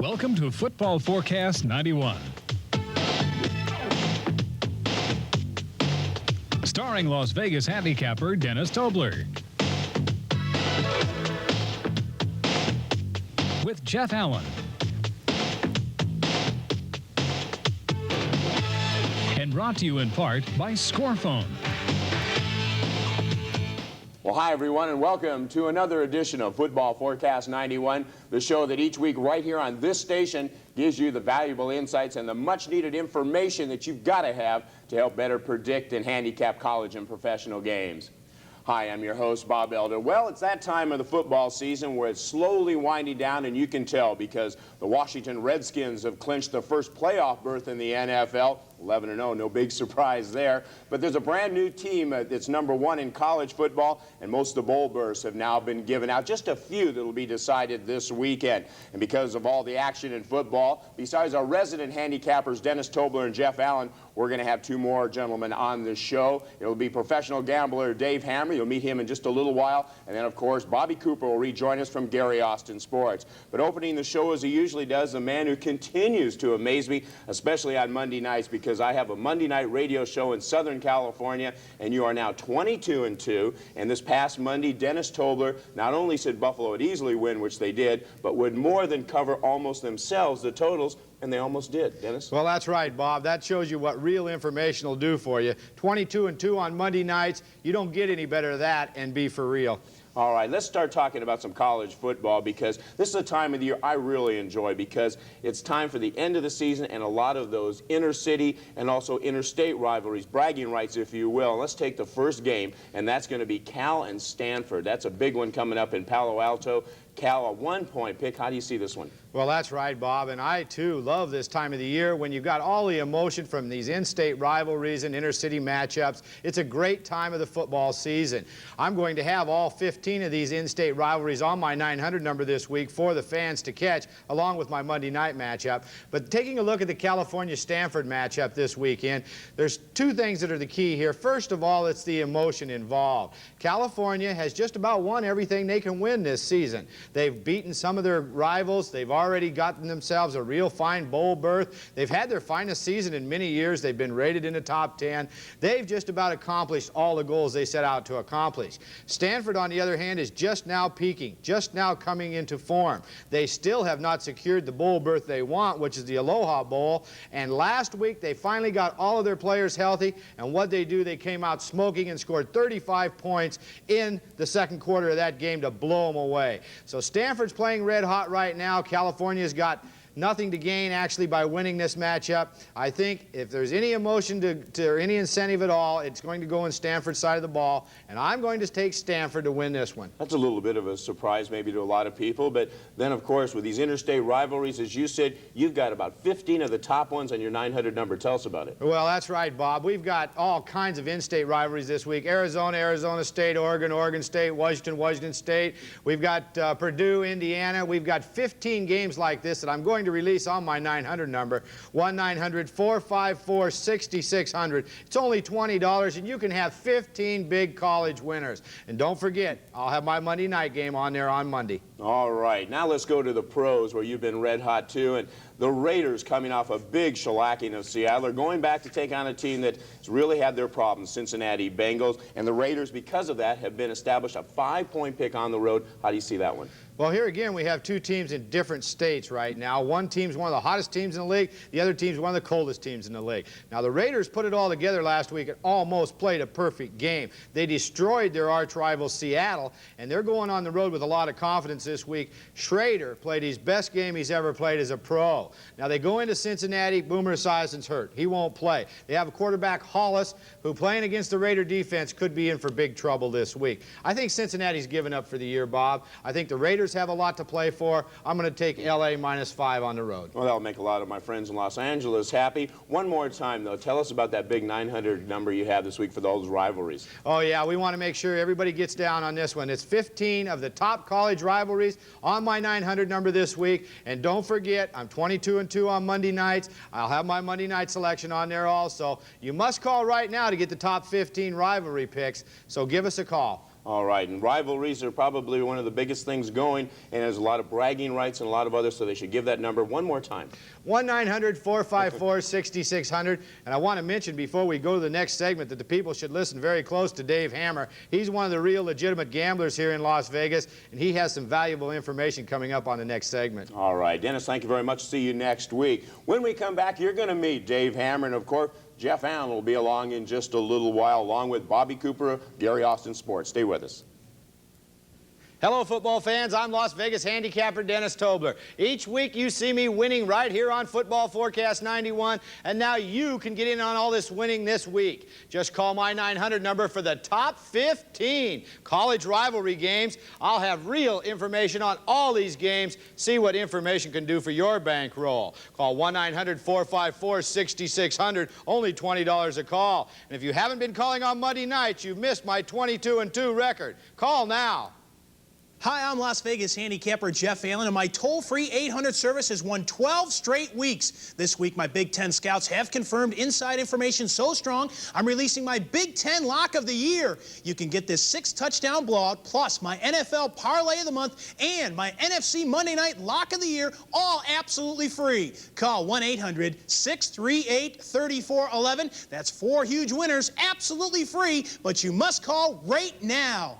Welcome to Football Forecast 91. Starring Las Vegas handicapper Dennis Tobler. With Jeff Allen. And brought to you in part by Scorephone. Well, hi, everyone, and welcome to another edition of Football Forecast 91, the show that each week right here on this station gives you the valuable insights and the much-needed information that you've got to have to help better predict and handicap college and professional games. Hi, I'm your host, Bob Elder. Well, it's that time of the football season where it's slowly winding down, and you can tell because the Washington Redskins have clinched the first playoff berth in the NFL. 11-0, no big surprise there. But there's a brand new team that's #1 in college football, and most of the bowl berths have now been given out. Just a few that will be decided this weekend. And because of all the action in football, besides our resident handicappers, Dennis Tobler and Jeff Allen, we're going to have two more gentlemen on the show. It will be professional gambler Dave Hammer. You'll meet him in just a little while. And then, of course, Bobby Cooper will rejoin us from Gary Austin Sports. But opening the show, as he usually does, the man who continues to amaze me, especially on Monday nights, because I have a Monday night radio show in Southern California, and you are now 22-2. And this past Monday, Dennis Tobler not only said Buffalo would easily win, which they did, but would more than cover almost themselves the totals, and they almost did. Dennis? Well, that's right, Bob. That shows you what real information will do for you. 22-2 on Monday nights. You don't get any better than that and be for real. All right, let's start talking about some college football, because this is a time of the year I really enjoy, because it's time for the end of the season and a lot of those inter-city and also interstate rivalries, bragging rights, if you will. Let's take the first game, and that's going to be Cal and Stanford. That's a big one coming up in Palo Alto. Cal, a 1-point pick. How do you see this one? Well, that's right, Bob, and I, too, love this time of the year when you've got all the emotion from these in-state rivalries and inter-city matchups. It's a great time of the football season. I'm going to have all 15 of these in-state rivalries on my 900 number this week for the fans to catch, along with my Monday night matchup. But taking a look at the California-Stanford matchup this weekend, there's two things that are the key here. First of all, it's the emotion involved. California has just about won everything they can win this season. They've beaten some of their rivals. They've already gotten themselves a real fine bowl berth. They've had their finest season in many years. They've been rated in the top 10. They've just about accomplished all the goals they set out to accomplish. Stanford, on the other hand, is just now peaking, just now coming into form. They still have not secured the bowl berth they want, which is the Aloha Bowl. And last week, they finally got all of their players healthy. And what they do, they came out smoking and scored 35 points in the second quarter of that game to blow them away. So Stanford's playing red hot right now. California's got nothing to gain actually by winning this matchup. I think if there's any emotion or any incentive at all, it's going to go in Stanford's side of the ball, and I'm going to take Stanford to win this one. That's a little bit of a surprise maybe to a lot of people, but then of course with these interstate rivalries, as you said, you've got about 15 of the top ones on your 900 number. Tell us about it. Well, that's right, Bob. We've got all kinds of in-state rivalries this week. Arizona, Arizona State, Oregon, Oregon State, Washington, Washington State. We've got Purdue, Indiana. We've got 15 games like this that I'm going to release on my 900 number, 1-900-454-6600. It's only $20, and you can have 15 big college winners. And don't forget, I'll have my Monday night game on there on Monday. All right, now let's go to the pros, where you've been red hot too. And the Raiders, coming off a big shellacking of Seattle, are going back to take on a team that's really had their problems, Cincinnati Bengals. And the Raiders, because of that, have been established a 5-point pick on the road. How do you see that one? Well, here again, we have two teams in different states right now. One team's one of the hottest teams in the league. The other team's one of the coldest teams in the league. Now, the Raiders put it all together last week and almost played a perfect game. They destroyed their arch rival Seattle, and they're going on the road with a lot of confidence this week. Schrader played his best game he's ever played as a pro. Now, they go into Cincinnati. Boomer Esiason's hurt. He won't play. They have a quarterback, Hollis, who playing against the Raider defense could be in for big trouble this week. I think Cincinnati's given up for the year, Bob. I think the Raiders have a lot to play for. I'm going to take L.A. -5 on the road. Well, that'll make a lot of my friends in Los Angeles happy. One more time, though, tell us about that big 900 number you have this week for those rivalries. Oh, yeah, we want to make sure everybody gets down on this one. It's 15 of the top college rivalries on my 900 number this week. And don't forget, I'm 22-2 on Monday nights. I'll have my Monday night selection on there also. You must call right now to get the top 15 rivalry picks, so give us a call. All right, and rivalries are probably one of the biggest things going, and there's a lot of bragging rights and a lot of others, so they should give that number one more time. 1-900-454-6600. And I want to mention before we go to the next segment that the people should listen very close to Dave Hammer. He's one of the real legitimate gamblers here in Las Vegas, and he has some valuable information coming up on the next segment. All right, Dennis, thank you very much. See you next week. When we come back, you're going to meet Dave Hammer, and of course, Jeff Allen will be along in just a little while, along with Bobby Cooper of Gary Austin Sports. Stay with us. Hello, football fans. I'm Las Vegas handicapper Dennis Tobler. Each week you see me winning right here on Football Forecast 91, and now you can get in on all this winning this week. Just call my 900 number for the top 15 college rivalry games. I'll have real information on all these games. See what information can do for your bankroll. Call 1-900-454-6600, only $20 a call. And if you haven't been calling on Monday nights, you've missed my 22-2 record. Call now. Hi, I'm Las Vegas handicapper Jeff Allen, and my toll-free 800 service has won 12 straight weeks. This week, my Big Ten scouts have confirmed inside information so strong, I'm releasing my Big Ten Lock of the Year. You can get this 6-touchdown blowout, plus my NFL Parlay of the Month and my NFC Monday Night Lock of the Year, all absolutely free. Call 1-800-638-3411. That's 4 huge winners, absolutely free, but you must call right now.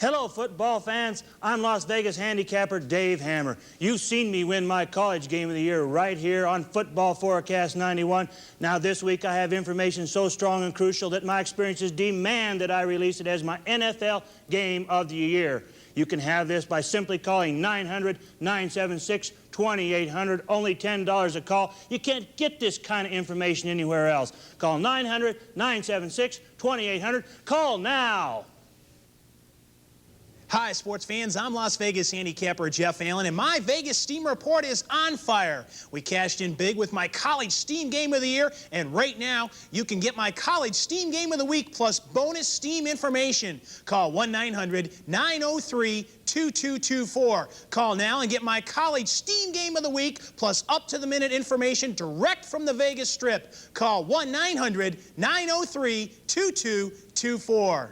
Hello, football fans. I'm Las Vegas handicapper Dave Hammer. You've seen me win my college game of the year right here on Football Forecast 91. Now, this week I have information so strong and crucial that my experiences demand that I release it as my NFL game of the year. You can have this by simply calling 900-976-2800, only $10 a call. You can't get this kind of information anywhere else. Call 900-976-2800. Call now. Hi, sports fans. I'm Las Vegas handicapper Jeff Allen, and my Vegas Steam report is on fire. We cashed in big with my College Steam Game of the Year, and right now, you can get my College Steam Game of the Week plus bonus Steam information. Call 1-900-903-2224. Call now and get my College Steam Game of the Week plus up-to-the-minute information direct from the Vegas Strip. Call 1-900-903-2224.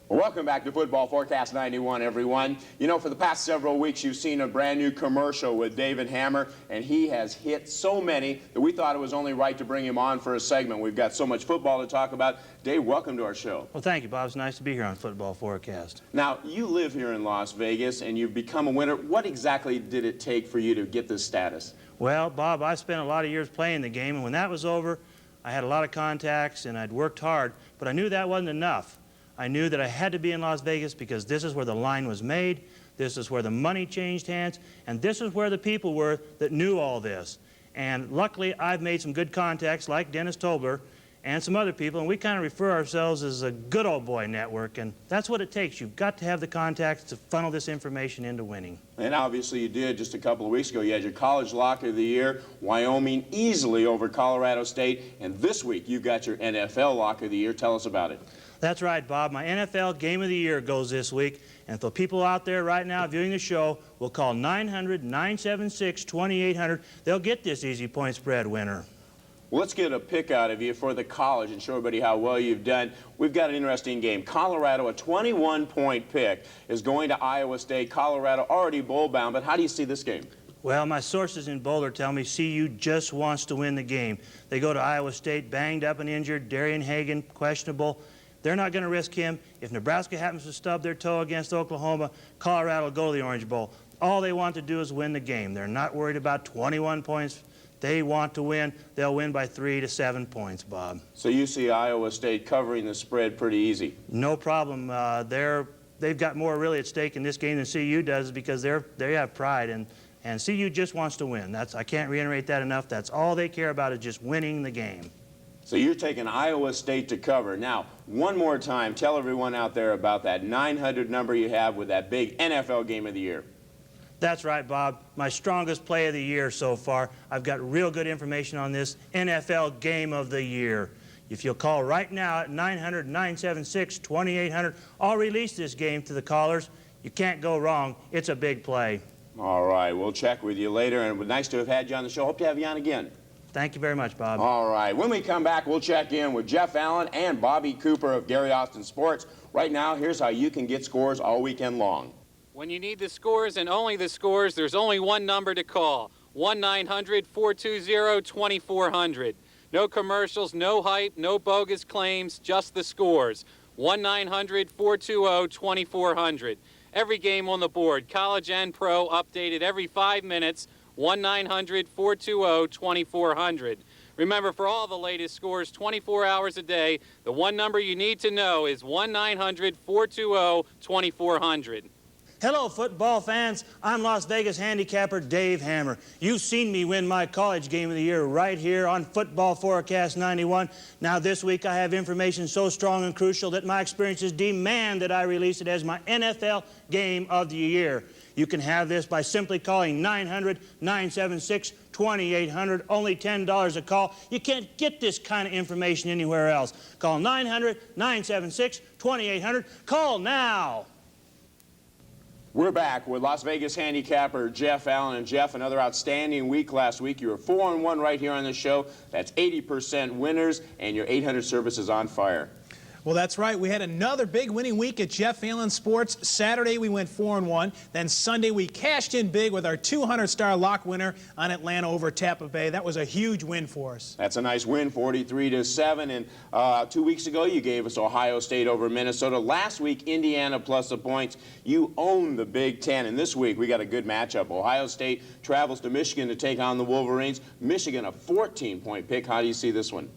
Well, welcome back to Football Forecast 91, everyone. You know, for the past several weeks, you've seen a brand new commercial with David Hammer, and he has hit so many that we thought it was only right to bring him on for a segment. We've got so much football to talk about. Dave, welcome to our show. Well, thank you, Bob. It's nice to be here on Football Forecast. Now, you live here in Las Vegas, and you've become a winner. What exactly did it take for you to get this status? Well, Bob, I spent a lot of years playing the game, and when that was over, I had a lot of contacts, and I'd worked hard, but I knew that wasn't enough. I knew that I had to be in Las Vegas because this is where the line was made, this is where the money changed hands, and this is where the people were that knew all this. And luckily, I've made some good contacts like Dennis Tobler and some other people, and we kind of refer ourselves as a good old boy network, and that's what it takes. You've got to have the contacts to funnel this information into winning. And obviously you did just a couple of weeks ago. You had your College Lock of the Year, Wyoming easily over Colorado State, and this week you've got your NFL Lock of the Year. Tell us about it. That's right, Bob. My NFL Game of the Year goes this week. And if the people out there right now viewing the show will call 900-976-2800, they'll get this easy point spread winner. Well, let's get a pick out of you for the college and show everybody how well you've done. We've got an interesting game. Colorado, a 21-point pick, is going to Iowa State. Colorado already bowl-bound, but how do you see this game? Well, my sources in Boulder tell me CU just wants to win the game. They go to Iowa State banged up and injured. Darian Hagan, questionable. They're not going to risk him. If Nebraska happens to stub their toe against Oklahoma, Colorado will go to the Orange Bowl. All they want to do is win the game. They're not worried about 21 points. They want to win. They'll win by 3 to 7 points, Bob. So you see Iowa State covering the spread pretty easy? No problem. They've got more really at stake in this game than CU does because they have pride, and CU just wants to win. I can't reiterate that enough. That's all they care about is just winning the game. So you're taking Iowa State to cover. Now, one more time, tell everyone out there about that 900 number you have with that big NFL Game of the Year. That's right, Bob. My strongest play of the year so far. I've got real good information on this NFL Game of the Year. If you'll call right now at 900-976-2800, I'll release this game to the callers. You can't go wrong. It's a big play. All right, we'll check with you later, and it was nice to have had you on the show. Hope to have you on again. Thank you very much, Bob. All right. When we come back, we'll check in with Jeff Allen and Bobby Cooper of Gary Austin Sports. Right now, here's how you can get scores all weekend long. When you need the scores and only the scores, there's only one number to call, 1-900-420-2400. No commercials, no hype, no bogus claims, just the scores. 1-900-420-2400. Every game on the board, college and pro, updated every 5 minutes. 1-900-420-2400. Remember, for all the latest scores 24 hours a day, the one number you need to know is 1-900-420-2400. Hello, football fans. I'm Las Vegas handicapper Dave Hammer. You've seen me win my college game of the year right here on Football Forecast 91. Now, this week I have information so strong and crucial that my experiences demand that I release it as my NFL game of the year. You can have this by simply calling 900-976-2800, only $10 a call. You can't get this kind of information anywhere else. Call 900-976-2800. Call now. We're back with Las Vegas handicapper Jeff Allen. And Jeff, another outstanding week last week. You were 4-1 right here on the show. That's 80% winners, and your 800 service is on fire. Well, that's right. We had another big winning week at Jeff Allen Sports. Saturday, we went 4-1. Then Sunday, we cashed in big with our 200-star lock winner on Atlanta over Tampa Bay. That was a huge win for us. That's a nice win, 43-7. And 2 weeks ago, you gave us Ohio State over Minnesota. Last week, Indiana plus the points. You own the Big Ten. And this week, we got a good matchup. Ohio State travels to Michigan to take on the Wolverines. Michigan, a 14-point pick. How do you see this one?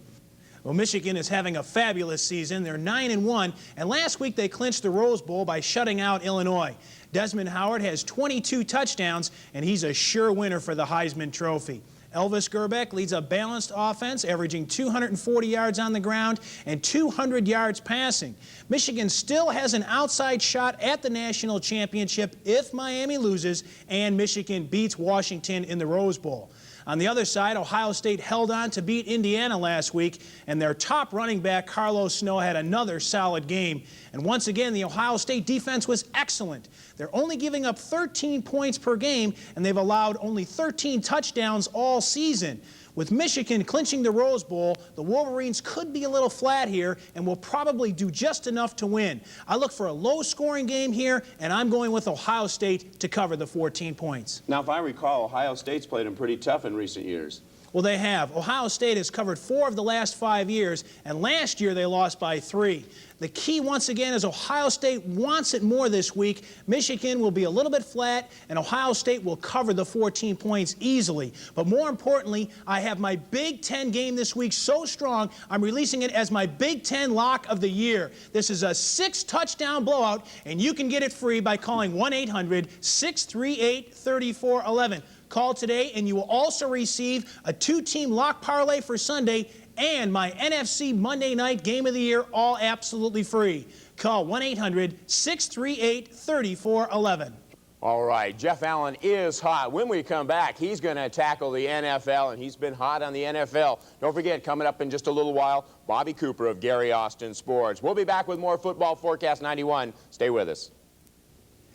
Well, Michigan is having a fabulous season. They're 9-1, and last week they clinched the Rose Bowl by shutting out Illinois. Desmond Howard has 22 touchdowns, and he's a sure winner for the Heisman Trophy. Elvis Gerbeck leads a balanced offense, averaging 240 yards on the ground and 200 yards passing. Michigan still has an outside shot at the national championship if Miami loses and Michigan beats Washington in the Rose Bowl. On the other side, Ohio State held on to beat Indiana last week, and their top running back, Carlos Snow, had another solid game. And once again, the Ohio State defense was excellent. They're only giving up 13 points per game, and they've allowed only 13 touchdowns all season. With Michigan clinching the Rose Bowl, the Wolverines could be a little flat here and will probably do just enough to win. I look for a low-scoring game here, and I'm going with Ohio State to cover the 14 points. Now, if I recall, Ohio State's played them pretty tough in recent years. Well, they have. Ohio State has covered 4 of the last 5 years, and last year they lost by 3. The key, once again, is Ohio State wants it more this week. Michigan will be a little bit flat, and Ohio State will cover the 14 points easily. But more importantly, I have my Big Ten game this week so strong, I'm releasing it as my Big Ten lock of the year. This is a 6-touchdown blowout, and you can get it free by calling 1-800-638-3411. Call today, and you will also receive a 2-team lock parlay for Sunday and my NFC Monday night game of the year, all absolutely free. Call 1-800-638-3411. All right, Jeff Allen is hot. When we come back, he's going to tackle the NFL, and he's been hot on the NFL. Don't forget, coming up in just a little while, Bobby Cooper of Gary Austin Sports. We'll be back with more Football Forecast 91. Stay with us.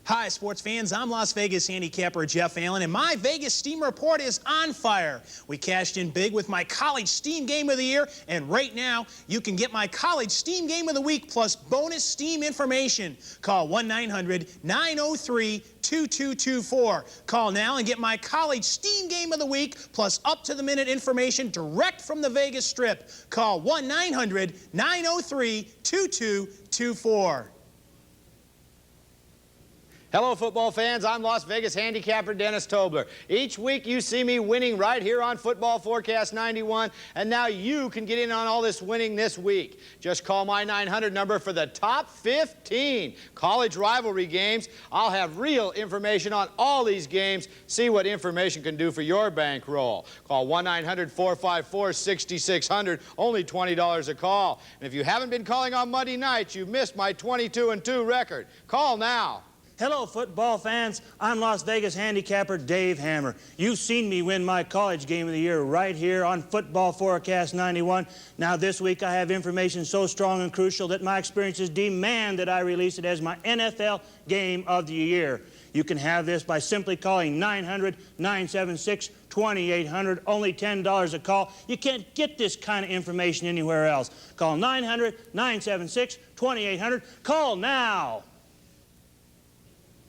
Hi, sports fans. I'm Las Vegas handicapper Jeff Allen, and my Vegas Steam report is on fire. We cashed in big with my College Steam Game of the Year, and right now, you can get my College Steam Game of the Week plus bonus Steam information. Call 1-900-903-2224. Call now and get my College Steam Game of the Week plus up-to-the-minute information direct from the Vegas Strip. Call 1-900-903-2224. Hello, football fans. I'm Las Vegas handicapper Dennis Tobler. Each week you see me winning right here on Football Forecast 91, and now you can get in on all this winning this week. Just call my 900 number for the top 15 college rivalry games. I'll have real information on all these games. See what information can do for your bankroll. Call 1-900-454-6600, only $20 a call. And if you haven't been calling on Monday nights, you've missed my 22-2 record. Call now. Hello, football fans. I'm Las Vegas handicapper Dave Hammer. You've seen me win my college game of the year right here on Football Forecast 91. Now, this week I have information so strong and crucial that my experiences demand that I release it as my NFL game of the year. You can have this by simply calling 900-976-2800, only $10 a call. You can't get this kind of information anywhere else. Call 900-976-2800. Call now.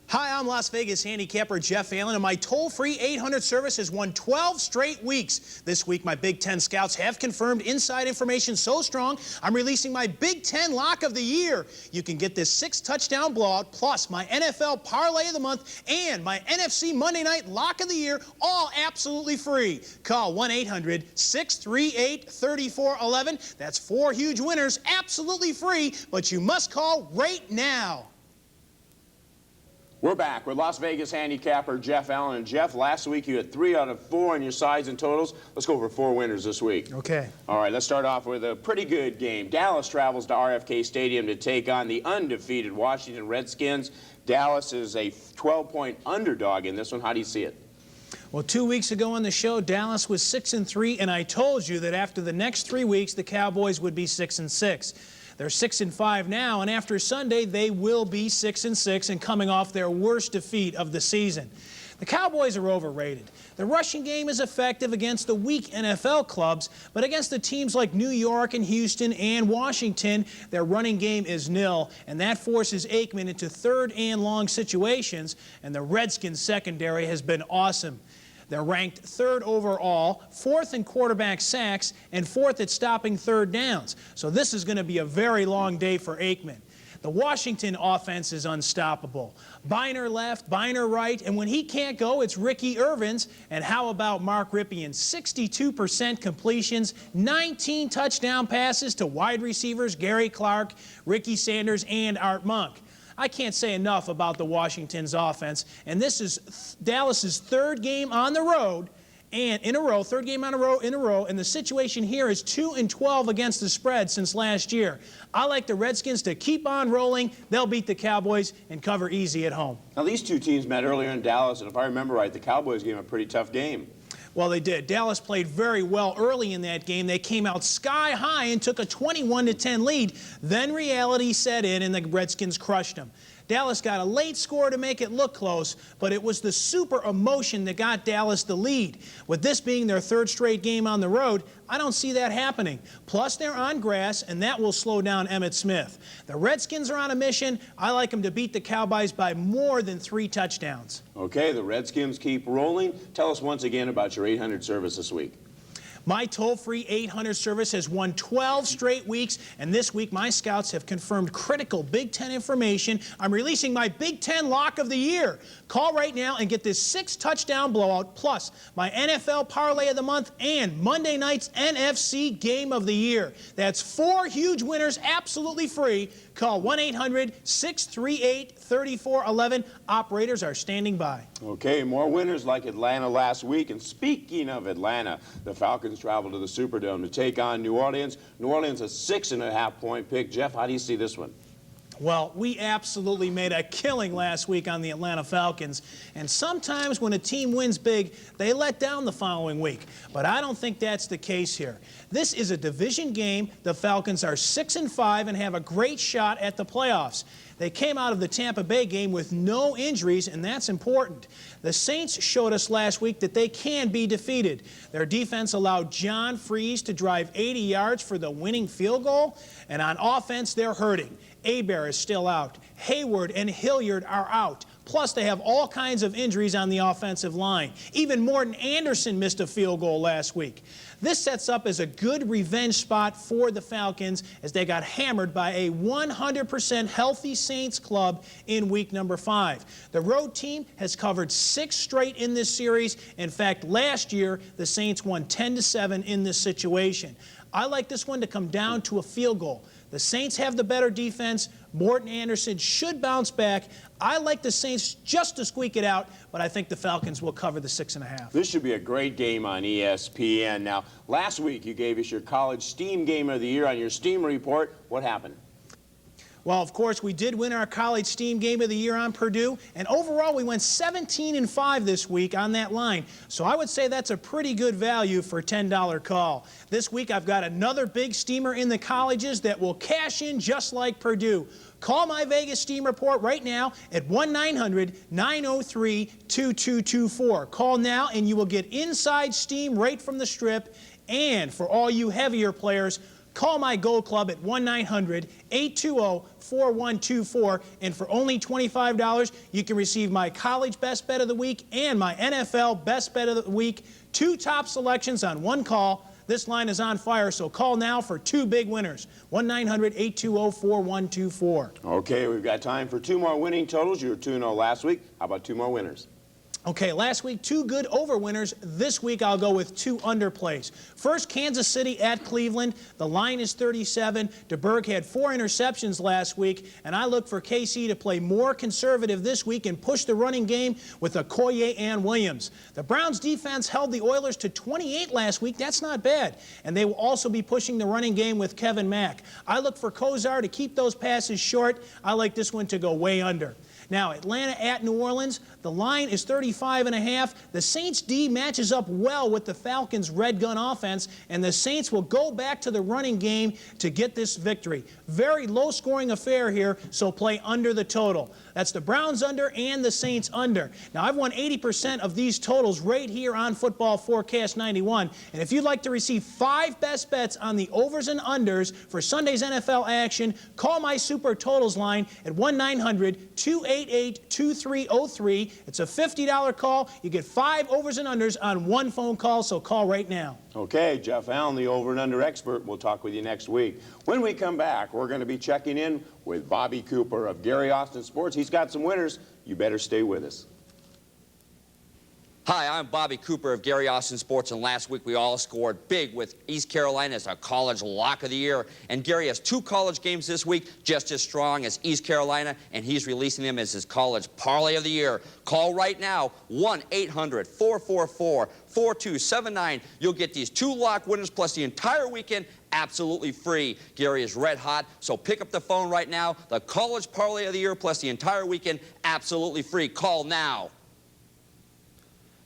Hi, I'm Las Vegas handicapper Jeff Allen, and my toll-free 800 service has won 12 straight weeks. This week, my Big Ten scouts have confirmed inside information so strong, I'm releasing my Big Ten lock of the year. You can get this 6-touchdown blowout, plus my NFL parlay of the month and my NFC Monday night lock of the year, all absolutely free. Call 1-800-638-3411. That's 4 huge winners, absolutely free, but you must call right now. We're back with Las Vegas handicapper Jeff Allen. And Jeff, last week you had 3 out of 4 in your sides and totals. Let's go over 4 winners this week. Okay. All right, let's start off with a pretty good game. Dallas travels to RFK Stadium to take on the undefeated Washington Redskins. Dallas is a 12-point underdog in this one. How do you see it? Well, 2 weeks ago on the show, Dallas was 6-3, and I told you that after the next 3 weeks, the Cowboys would be 6-6. They're 6-5 now, and after Sunday, they will be 6-6 and coming off their worst defeat of the season. The Cowboys are overrated. The rushing game is effective against the weak NFL clubs, but against the teams like New York and Houston and Washington, their running game is nil, and that forces Aikman into third and long situations, and the Redskins secondary has been awesome. They're ranked 3rd overall, 4th in quarterback sacks, and 4th at stopping third downs. So this is going to be a very long day for Aikman. The Washington offense is unstoppable. Biner left, Biner right, and when he can't go, it's Ricky Irvins. And how about Mark Rypien? 62% completions, 19 touchdown passes to wide receivers Gary Clark, Ricky Sanders, and Art Monk. I can't say enough about the Washington's offense, and this is Dallas's 3rd game on the road and in a row, 3rd game in a row, and the situation here is 2-12 against the spread since last year. I like the Redskins to keep on rolling. They'll beat the Cowboys and cover easy at home. Now, these two teams met earlier in Dallas, and if I remember right, the Cowboys gave them a pretty tough game. Well, they did. Dallas played very well early in that game. They came out sky high and took a 21-10 lead. Then reality set in, and the Redskins crushed them. Dallas got a late score to make it look close, but it was the super emotion that got Dallas the lead. With this being their 3rd straight game on the road, I don't see that happening. Plus, they're on grass, and that will slow down Emmitt Smith. The Redskins are on a mission. I like them to beat the Cowboys by more than 3 touchdowns. Okay, the Redskins keep rolling. Tell us once again about your 800 service this week. My toll-free 800 service has won 12 straight weeks, and this week my scouts have confirmed critical Big Ten information. I'm releasing my Big Ten lock of the year. Call right now and get this 6-touchdown blowout, plus my NFL parlay of the month and Monday night's NFC game of the year. That's 4 huge winners absolutely free. Call 1-800-638-3411. Operators are standing by. Okay, more winners like Atlanta last week. And speaking of Atlanta, the Falcons travel to the Superdome to take on New Orleans. New Orleans a 6.5-point pick. Jeff, how do you see this one? Well, we absolutely made a killing last week on the Atlanta Falcons, and sometimes when a team wins big, they let down the following week. But I don't think that's the case here. This is a division game. The Falcons are 6-5 and have a great shot at the playoffs. They came out of the Tampa Bay game with no injuries, and that's important. The Saints showed us last week that they can be defeated. Their defense allowed John Freeze to drive 80 yards for the winning field goal, and on offense, they're hurting. Hebert is still out. Hayward and Hilliard are out. Plus, they have all kinds of injuries on the offensive line. Even Morton Anderson missed a field goal last week. This sets up as a good revenge spot for the Falcons as they got hammered by a 100% healthy Saints club in week number 5. The road team has covered 6 straight in this series. In fact, last year, the Saints won 10-7 in this situation. I like this one to come down to a field goal. The Saints have the better defense. Morton Anderson should bounce back. I like the Saints just to squeak it out, but I think the Falcons will cover the 6.5. This should be a great game on ESPN. Now, last week you gave us your college STEAM Game of the Year on your STEAM report. What happened? Well, of course, we did win our College Steam Game of the Year on Purdue, and overall we went 17-5 this week on that line. So I would say that's a pretty good value for a $10 call. This week I've got another big steamer in the colleges that will cash in just like Purdue. Call my Vegas Steam Report right now at 1-900-903-2224. Call now and you will get inside steam right from the strip. And for all you heavier players, call my Gold Club at 1-900-820-4124. And for only $25, you can receive my College Best Bet of the Week and my NFL Best Bet of the Week. 2 top selections on 1 call. This line is on fire, so call now for 2 big winners. 1-900-820-4124. Okay, we've got time for 2 more winning totals. You were 2-0 last week. How about 2 more winners? Okay, last week 2 good over winners. This week I'll go with 2 underplays. First, Kansas City at Cleveland. The line is 37. DeBerg had 4 interceptions last week, and I look for KC to play more conservative this week and push the running game with Okoye and Williams. The Browns defense held the Oilers to 28 last week. That's not bad. And they will also be pushing the running game with Kevin Mack. I look for Kozar to keep those passes short. I like this one to go way under. Now, Atlanta at New Orleans, the line is 35.5. The Saints' D matches up well with the Falcons' red gun offense, and the Saints will go back to the running game to get this victory. Very low-scoring affair here, so play under the total. That's the Browns under and the Saints under. Now, I've won 80% of these totals right here on Football Forecast 91, and if you'd like to receive 5 best bets on the overs and unders for Sunday's NFL action, call my Super Totals line at 1-900-288-2303. It's a $50 call. You get 5 overs and unders on 1 phone call, so call right now. Okay, Jeff Allen, the over and under expert. We'll talk with you next week. When we come back, we're going to be checking in with Bobby Cooper of Gary Austin Sports. He's got some winners. You better stay with us. Hi, I'm Bobby Cooper of Gary Austin Sports, and last week we all scored big with East Carolina as our college lock of the year. And Gary has 2 college games this week, just as strong as East Carolina, and he's releasing them as his college parlay of the year. Call right now, 1-800-444-4279. You'll get these 2 lock winners plus the entire weekend absolutely free. Gary is red hot, so pick up the phone right now. The college parlay of the year plus the entire weekend absolutely free. Call now.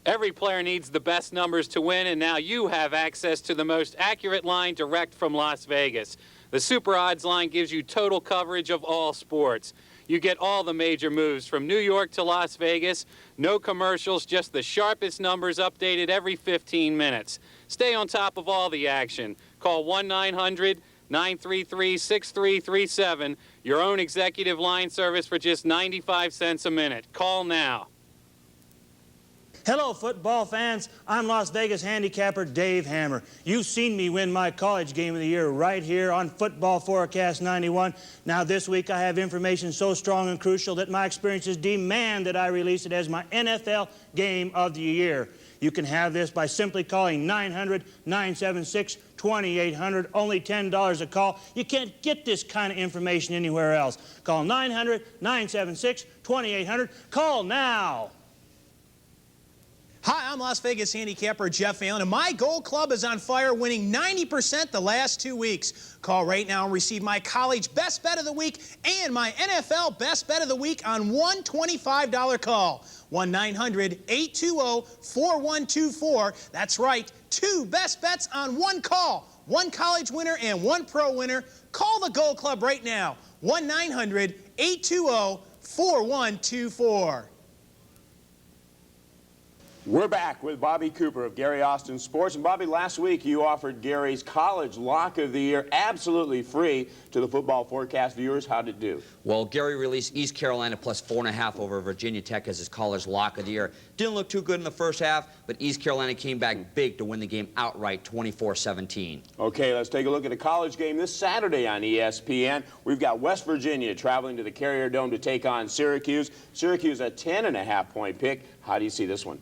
Every player needs the best numbers to win, and now you have access to the most accurate line direct from Las Vegas. The Super Odds line gives you total coverage of all sports. You get all the major moves from New York to Las Vegas. No commercials, just the sharpest numbers updated every 15 minutes. Stay on top of all the action. Call 1-900-933-6337. Your own executive line service for just 95 cents a minute. Call now. Hello, football fans. I'm Las Vegas handicapper Dave Hammer. You've seen me win my college game of the year right here on Football Forecast 91. Now, this week I have information so strong and crucial that my experiences demand that I release it as my NFL game of the year. You can have this by simply calling 900-976-2800, only $10 a call. You can't get this kind of information anywhere else. Call 900-976-2800. Call now. Hi, I'm Las Vegas handicapper Jeff Allen, and my Gold Club is on fire, winning 90% the last 2 weeks. Call right now and receive my College Best Bet of the Week and my NFL Best Bet of the Week on one $25 call. 1-900-820-4124. That's right, 2 best bets on 1 call. 1 college winner and 1 pro winner. Call the Gold Club right now. 1-900-820-4124. We're back with Bobby Cooper of Gary Austin Sports. And Bobby, last week you offered Gary's college lock of the year absolutely free to the Football Forecast viewers. How did it do? Well, Gary released East Carolina plus 4.5 over Virginia Tech as his college lock of the year. Didn't look too good in the first half, but East Carolina came back big to win the game outright, 24-17. Okay, let's take a look at a college game this Saturday on ESPN. We've got West Virginia traveling to the Carrier Dome to take on Syracuse. Syracuse a 10.5-point pick. How do you see this one?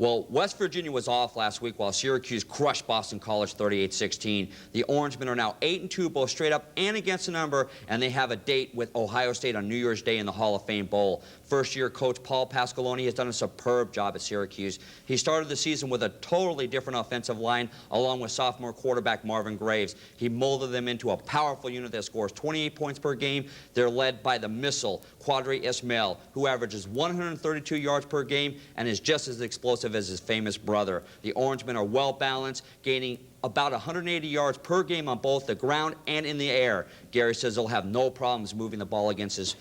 Well, West Virginia was off last week while Syracuse crushed Boston College 38-16. The Orangemen are now 8-2, both straight up and against the number, and they have a date with Ohio State on New Year's Day in the Hall of Fame Bowl. First-year coach Paul Pasqualoni has done a superb job at Syracuse. He started the season with a totally different offensive line, along with sophomore quarterback Marvin Graves. He molded them into a powerful unit that scores 28 points per game. They're led by the missile, Quadri Ismail, who averages 132 yards per game and is just as explosive as his famous brother. The Orangemen are well-balanced, gaining about 180 yards per game on both the ground and in the air. Gary says they'll have no problems moving the ball against his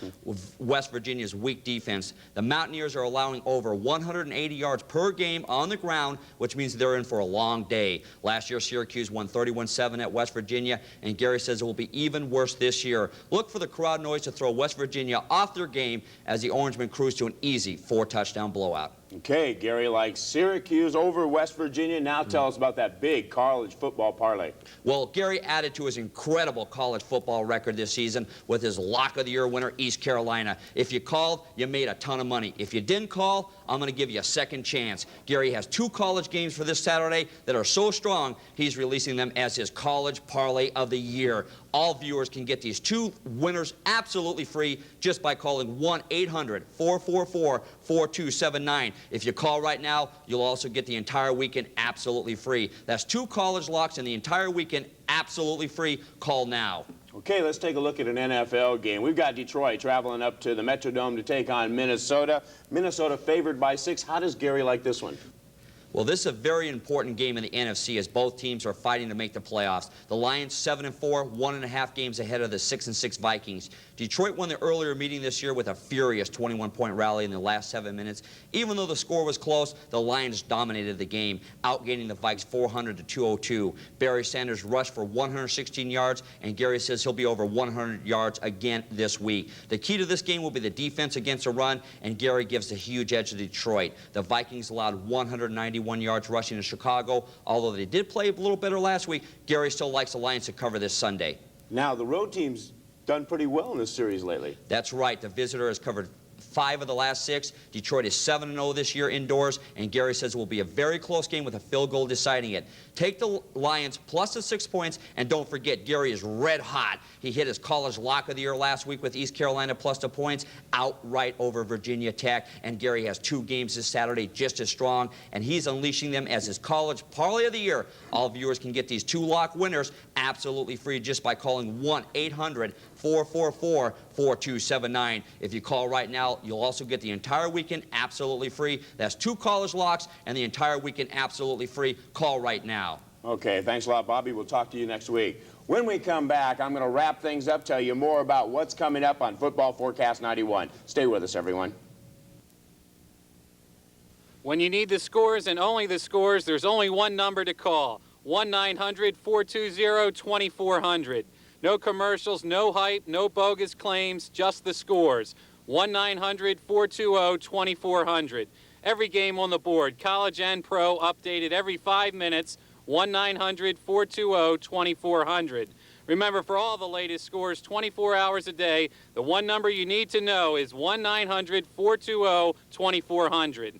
West Virginia's weak defense. The Mountaineers are allowing over 180 yards per game on the ground, which means they're in for a long day. Last year, Syracuse won 31-7 at West Virginia, and Gary says it will be even worse this year. Look for the crowd noise to throw West Virginia off their game as the Orangemen cruise to an easy 4-touchdown blowout. Okay, Gary likes Syracuse over West Virginia. Now tell us about that big college football parlay. Well, Gary added to his incredible college football record this season with his Lock of the Year winner, East Carolina. If you called, you made a ton of money. If you didn't call, I'm going to give you a second chance. Gary has 2 college games for this Saturday that are so strong, he's releasing them as his college parlay of the year. All viewers can get these 2 winners absolutely free just by calling 1-800-444-4279. If you call right now, you'll also get the entire weekend absolutely free. That's 2 college locks in the entire weekend absolutely free. Call now. Okay, let's take a look at an NFL game. We've got Detroit traveling up to the Metrodome to take on Minnesota. Minnesota favored by 6. How does Gary like this one? Well, this is a very important game in the NFC as both teams are fighting to make the playoffs. The Lions 7-4, 1.5 games ahead of the 6-6 Vikings. Detroit won the earlier meeting this year with a furious 21-point rally in the last 7 minutes. Even though the score was close, the Lions dominated the game, outgaining the Vikes 400-202. Barry Sanders rushed for 116 yards, and Gary says he'll be over 100 yards again this week. The key to this game will be the defense against the run, and Gary gives a huge edge to Detroit. The Vikings allowed 191 yards rushing to Chicago. Although they did play a little better last week, Gary still likes the Lions to cover this Sunday. Now, the road team's done pretty well in this series lately. That's right. The visitor has covered 5 of the last 6. Detroit is 7-0 this year indoors, and Gary says it will be a very close game with a field goal deciding it. Take the Lions plus the 6 points, and don't forget, Gary is red hot. He hit his college lock of the year last week with East Carolina plus the points, outright over Virginia Tech, and Gary has 2 games this Saturday just as strong, and he's unleashing them as his college parlay of the year. All viewers can get these 2 lock winners absolutely free just by calling 1-800-444-4279. If you call right now, you'll also get the entire weekend absolutely free. That's 2 college locks and the entire weekend absolutely free. Call right now. Okay, thanks a lot, Bobby. We'll talk to you next week. When we come back, I'm going to wrap things up, tell you more about what's coming up on Football Forecast 91. Stay with us, everyone. When you need the scores and only the scores, there's only one number to call, 1-900-420-2400. No commercials, no hype, no bogus claims, just the scores. 1-900-420-2400. Every game on the board, college and pro, updated every 5 minutes. 1-900-420-2400. Remember, for all the latest scores 24 hours a day, the one number you need to know is 1-900-420-2400.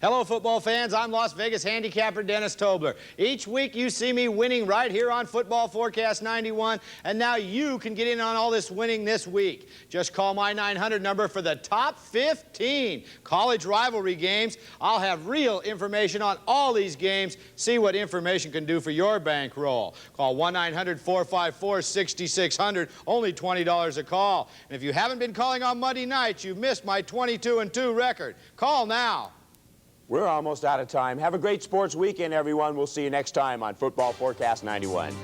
Hello, football fans. I'm Las Vegas handicapper Dennis Tobler. Each week you see me winning right here on Football Forecast 91, and now you can get in on all this winning this week. Just call my 900 number for the top 15 college rivalry games. I'll have real information on all these games. See what information can do for your bankroll. Call 1-900-454-6600, only $20 a call. And if you haven't been calling on Monday nights, you've missed my 22-2 record. Call now. We're almost out of time. Have a great sports weekend, everyone. We'll see you next time on Football Forecast 91.